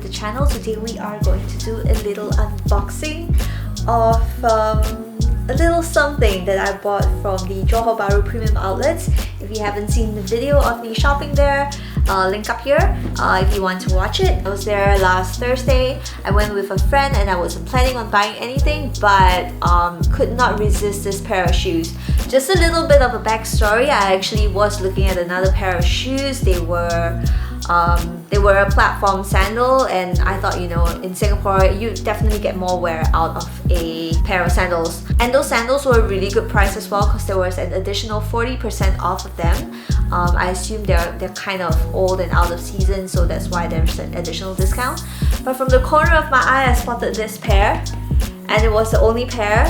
with the channel. Today we are going to do a little unboxing of a little something that I bought from the Johor Bahru Premium Outlets. If you haven't seen the video of me shopping there, link up here if you want to watch it. I was there last Thursday. I went with a friend and I wasn't planning on buying anything, but could not resist this pair of shoes. Just a little bit of a backstory. I actually was looking at another pair of shoes. They were a platform sandal, and I thought, you know, in Singapore you definitely get more wear out of a pair of sandals. And those sandals were a really good price as well, because there was an additional 40% off of them. I assume they're kind of old and out of season, so that's why there's an additional discount. But from the corner of my eye I spotted this pair, and it was the only pair.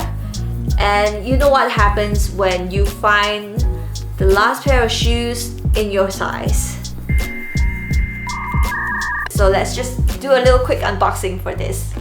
And you know what happens when you find the last pair of shoes in your size. So let's just do a little quick unboxing for this.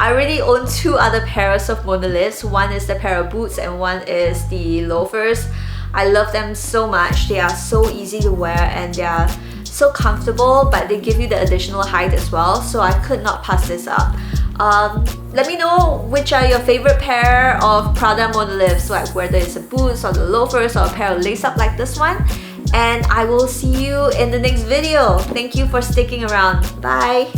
I already own two other pairs of monoliths. One is the pair of boots and one is the loafers. I love them so much. They are so easy to wear and they are so comfortable, but they give you the additional height as well, so I could not pass this up. Let me know which are your favorite pair of Prada Monoliths, like whether it's the boots or the loafers or a pair of lace-up like this one. And I will see you in the next video. Thank you for sticking around. Bye!